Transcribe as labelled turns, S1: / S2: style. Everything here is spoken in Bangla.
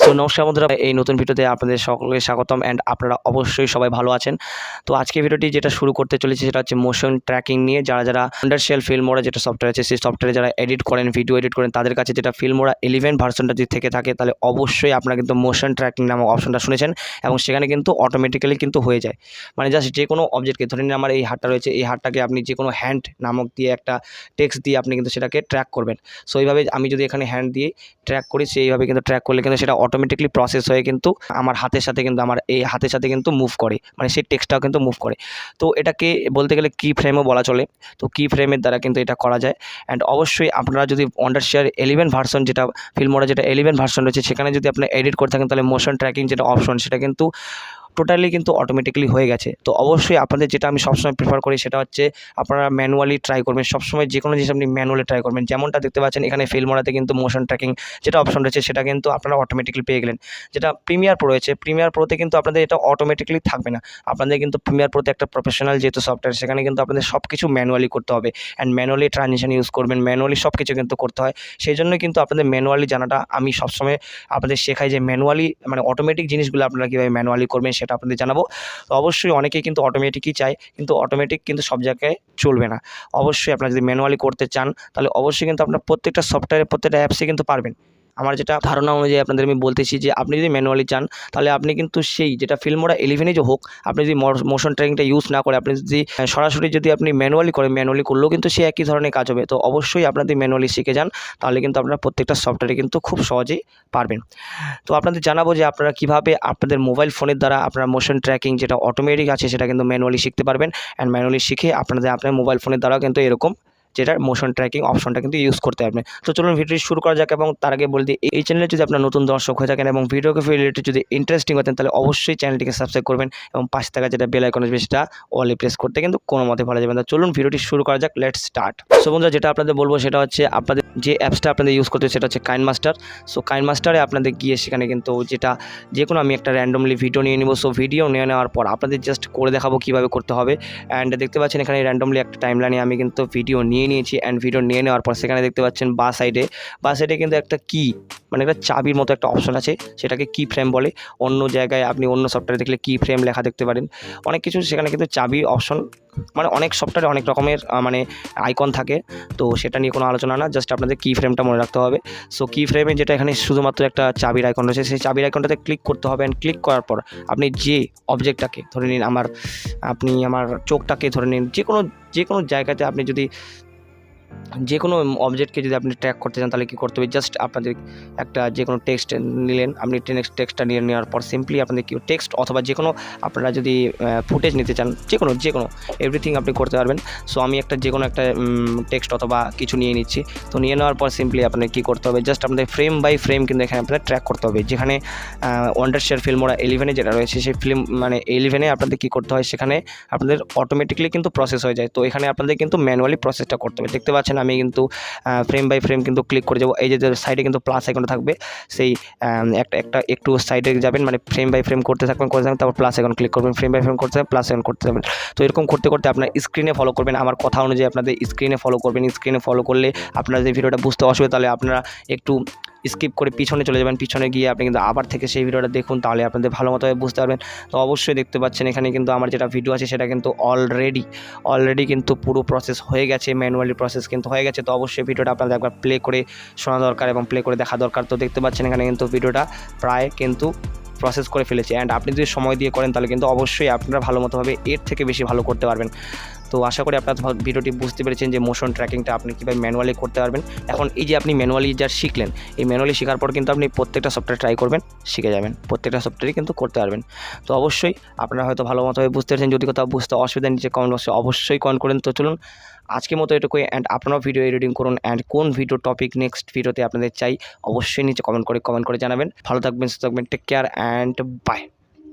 S1: সো নমস্কার বন্ধুরা, এই নতুন ভিডিওতে আপনাদের সকলকে স্বাগতম অ্যান্ড আপনারা অবশ্যই সবাই ভালো আছেন। তো আজকে ভিডিওটি যেটা শুরু করতে চলেছে সেটা হচ্ছে মোশন ট্র্যাকিং নিয়ে। যারা আন্ডারশেল ফিল্মোরা যেটা সফটওয়্যার আছে, সেই সফটওয়্যারে যারা এডিট করেন, ভিডিও এডিট করেন, তাদের কাছে যেটা ফিল্মোরা 11 ভার্সনটা যদি থেকে থাকে, তাহলে অবশ্যই আপনারা কিন্তু মোশন ট্র্যাকিং নামক অপশনটা শুনেছেন এবং সেখানে কিন্তু অটোমেটিক্যালি কিন্তু হয়ে যায়। মানে জাস্ট যে কোনো অবজেক্টকে, ধরে নিন আমার এই হাতটা রয়েছে, এই হাতটাকে আপনি যে কোনো হ্যান্ড নামক দিয়ে একটা টেক্সট দিয়ে আপনি কিন্তু সেটাকে ট্র্যাক করবেন। সো এইভাবে আমি যদি এখানে হ্যান্ড দিয়ে ট্র্যাক করি, সেইভাবে কিন্তু ট্র্যাক করলে কিন্তু সেটা অটোমেটিকলি প্রসেস হয়ে কিন্তু আমার হাতের সাথে কিন্তু আমার এই হাতের সাথে কিন্তু মুভ করে, মানে সেই টেক্সটটাও কিন্তু মুভ করে। তো এটাকে বলতে গেলে কি ফ্রেমও বলা চলে। তো কি ফ্রেমের দ্বারা কিন্তু এটা করা যায়। অ্যান্ড অবশ্যই আপনারা যদি আন্ডারশেয়ার 11 ভার্সন, যেটা ফিল্মোরা যেটা 11 ভার্সন রয়েছে, সেখানে যদি আপনি এডিট করে থাকেন, তাহলে মোশন ট্র্যাকিং যেটা অপশন, সেটা কিন্তু টোটালি কিন্তু অটোমেটিক্যালি হয়ে গেছে। তো অবশ্যই আপনাদের যেটা আমি সবসময় প্রেফার করি সেটা হচ্ছে আপনারা ম্যানুয়ালি ট্রাই করবেন। সবসময় যে কোনো জিনিস আপনি ম্যানুয়ালি ট্রাই করবেন। যেমনটা দেখতে পাচ্ছেন এখানে ফিল্মোরাতে কিন্তু মোশন ট্র্যাকিং যেটা অপশন রয়েছে, সেটা কিন্তু আপনারা অটোমেটিক্যালি পেয়ে গেলেন। যেটা প্রিমিয়ার প্রো রয়েছে, প্রিমিয়ার প্রোতে কিন্তু আপনাদের এটা অটোমেটিক্যালি থাকবে না। আপনাদের কিন্তু প্রিমিয়ার প্রোতে একটা প্রফেশনাল যেহেতু সফটওয়্যার, সেখানে কিন্তু আপনাদের সব কিছু ম্যানুয়ালি করতে হবে অ্যান্ড ম্যানুয়ালি ট্রানজিশন ইউজ করবেন, ম্যানুয়ালি সব কিছু কিন্তু করতে হয়। সেই জন্যই কিন্তু আপনাদের ম্যানুয়ালি জানাটা আমি সবসময় আপনাদের শেখাই, যে ম্যানুয়ালি মানে অটোমেটিক জিনিসগুলো আপনারা কীভাবে ম্যানুয়ালি করবেন সেটা আপনাদের জানাবো। তো অবশ্যই অনেকেই কিন্তু অটোমেটিকই চায়, কিন্তু অটোমেটিক কিন্তু সব জায়গায় চলবে না। অবশ্যই আপনারা যদি ম্যানুয়ালি করতে চান, তাহলে অবশ্যই কিন্তু আপনার প্রত্যেকটা সফটওয়্যারে, প্রত্যেকটা অ্যাপসে কিন্তু পারবেন। আমার যেটা ধারণা অনুযায়ী আপনাদের আমি বলতেছি, যে আপনি যদি ম্যানুয়ালি চান, তাহলে আপনি কিন্তু সেই যেটা ফিল্মোরা 11 যে হোক, আপনি যদি মোশন ট্র্যাকিংটা ইউজ না করে আপনি যদি সরাসরি যদি আপনি ম্যানুয়ালি করেন, ম্যানুয়ালি করলেও কিন্তু সেই একই ধরনের কাজ হবে। তো অবশ্যই আপনাদের ম্যানুয়ালি শিখে যান, তাহলে কিন্তু আপনারা প্রত্যেকটা সফটওয়্যারে কিন্তু খুব সহজেই পারবেন। তো আপনাদের জানাবো যে আপনারা কীভাবে আপনাদের মোবাইল ফোনের দ্বারা আপনার মোশন ট্র্যাকিং যেটা অটোমেটিক আছে, সেটা কিন্তু ম্যানুয়ালি শিখতে পারবেন। অ্যান্ড ম্যানুয়ালি শিখে আপনার মোবাইল ফোনের দ্বারাও কিন্তু এরকম যেটা মোশন ট্র্যাকিং অপশনটা কিন্তু ইউজ করতে পারবেন। তো চলুন ভিডিওটি শুরু করা যাক। এবং তার আগে বলে দিই, এই চ্যানেলে যদি আপনার নতুন দর্শক হয়ে থাকেন এবং ভিডিওকে রিলেটেড যদি ইন্টারেস্টিং হতেন, তাহলে অবশ্যই চ্যানেলটিকে সাবস্ক্রাইব করবেন এবং পাশে থাকা যেটা বেল আইকন আসবে সেটা অলে প্রেস করতে কিন্তু কোনো মতে ভুলা যাবে না। চলুন ভিডিওটি শুরু করা যাক, লেটস স্টার্ট। সো বন্ধুরা, যেটা আপনাদের বলবো সেটা হচ্ছে আপনাদের যে অ্যাপসটা আপনাদের ইউজ করতে, সেটা হচ্ছে কাইনমাস্টার। সো কাইনমাস্টারে আপনাদের গিয়ে সেখানে কিন্তু যে কোনো আমি একটা র্যান্ডমলি ভিডিও নিয়ে নিব। সো ভিডিও নিয়ে নেওয়ার পর আপনাদের জাস্ট করে দেখাবো কীভাবে করতে হবে। অ্যান্ড দেখতে পাচ্ছেন এখানে র্যান্ডমলি একটা টাইমলাইনে আমি কিন্তু ভিডিও নিয়ে নিয়েছি। অ্যান্ড ভিডিও নিয়ে নেওয়ার পর সেখানে দেখতে পাচ্ছেন বাঁ সাইডে কিন্তু একটা কি, মানে একটা চাবির মতো একটা অপশন আছে, সেটাকে কি ফ্রেম বলে। অন্য জায়গায় আপনি অন্য সফটওয়্যারে দেখলে কি ফ্রেম লেখা দেখতে পারেন, অনেক কিছু। সেখানে কিন্তু চাবি অপশন, মানে অনেক সফটওয়্যারে অনেক রকমের মানে আইকন থাকে। তো সেটা নিয়ে কোনো আলোচনা না, জাস্ট আপনাদের কি ফ্রেমটা মনে রাখতে হবে। সো কি ফ্রেমে যেটা এখানে শুধুমাত্র একটা চাবির আইকন রয়েছে, সেই চাবির আইকনটাতে ক্লিক করতে হবে। অ্যান্ড ক্লিক করার পর আপনি যে অবজেক্টটাকে ধরে নিন, আপনি আমার চোখটাকে ধরে নিন, যে কোনো জায়গাতে আপনি যদি যে কোনো অবজেক্টকে যদি আপনি ট্র্যাক করতে চান, তাহলে কী করতে হবে, জাস্ট আপনাদের একটা যে কোনো টেক্সট নিলেন। আপনি টেক্সটটা নিয়ে নেওয়ার পর সিম্পলি আপনাদের কি টেক্সট অথবা যে কোনো আপনারা যদি ফুটেজ নিতে চান, যে কোনো এভরিথিং আপনি করতে পারবেন। সো আমি যে কোনো একটা টেক্সট অথবা কিছু নিয়ে নিচ্ছি। তো নিয়ে নেওয়ার পর সিম্পলি আপনাদের কী করতে হবে, জাস্ট আপনাদের ফ্রেম বাই ফ্রেম কিন্তু এখানে আপনাদের ট্র্যাক করতে হবে। যেখানে আন্ডারশেয়ার ফিল্মোরা 11 যেটা রয়েছে, সেই মানে 11 আপনাদের কী করতে হয়, সেখানে আপনাদের অটোমেটিকলি কিন্তু প্রসেস হয়ে যায়। তো এখানে আপনাদের কিন্তু ম্যানুয়ালি প্রসেসটা করতে হবে। দেখতে পাচ্ছেন আমি কিন্তু ফ্রেম বাই ফ্রেম কিন্তু ক্লিক করে যাবো। এই যে সাইডে কিন্তু প্লাস আইকনটা থাকবে, সেই একটু সাইডে যাবেন, মানে ফ্রেম বাই ফ্রেম করতে থাকবেন, তারপর প্লাস আইকন ক্লিক করবেন, ফ্রেম বাই ফ্রেম করতে থাকবেন, প্লাস আইকন করতে থাকবেন। তো এরকম করতে করতে আপনার স্ক্রিনে ফলো করবেন, আমার কথা অনুযায়ী আপনাদের স্ক্রিনে ফলো করবেন। স্ক্রিনে ফলো করলে আপনারা যে ভিডিওটা বুঝতে অসুবিধা, তাহলে আপনারা একটু স্কিপ করে পিছনে চলে যাবেন। পিছনে গিয়ে আপনি কিন্তু আবার থেকে সেই ভিডিওটা দেখুন, তাহলে আপনাদের ভালো মতোভাবে বুঝতে পারবেন। তো অবশ্যই দেখতে পাচ্ছেন এখানে কিন্তু আমার যেটা ভিডিও আছে, সেটা কিন্তু অলরেডি কিন্তু পুরো প্রসেস হয়ে গেছে, ম্যানুয়ালি প্রসেস কিন্তু হয়ে গেছে। তো অবশ্যই ভিডিওটা আপনাদের একবার প্লে করে শোনা দরকার এবং প্লে করে দেখা দরকার। তো দেখতে পাচ্ছেন এখানে কিন্তু ভিডিওটা প্রায় কিন্তু প্রসেস করে ফেলেছে। অ্যান্ড আপনি যদি সময় দিয়ে করেন, তাহলে কিন্তু অবশ্যই আপনারা ভালো মতোভাবে এর থেকে বেশি ভালো করতে পারবেন। তো আশা করি আপনারা ভিডিওটি বুঝতে পেরেছেন যে মোশন ট্র্যাকিংটা আপনি কীভাবে ম্যানুয়ালি করতে পারবেন। এখন এই যে আপনি ম্যানুয়ালি যা শিখলেন, এই ম্যানুয়ালি শেখার পর কিন্তু আপনি প্রত্যেকটা সফটওয়্যার ট্রাই করবেন, শিখে যাবেন, প্রত্যেকটা সফটওয়্যারই কিন্তু করতে পারবেন। তো অবশ্যই আপনারা হয়তো ভালো মতোভাবে বুঝতে পেরেছেন। যদি কোথাও বুঝতে অসুবিধা নিচে কমেন্ট বক্সে অবশ্যই কমেন্ট করেন। তো চলুন আজকের মতো এটুকুই। অ্যান্ড আপনারাও ভিডিও এডিটিং করুন। অ্যান্ড কোন ভিডিও টপিক নেক্সট ভিডিওতে আপনাদের চাই, অবশ্যই নিচে কমেন্ট করে জানাবেন। ভালো থাকবেন, সুস্থ থাকবেন, টেক কেয়ার অ্যান্ড বাই।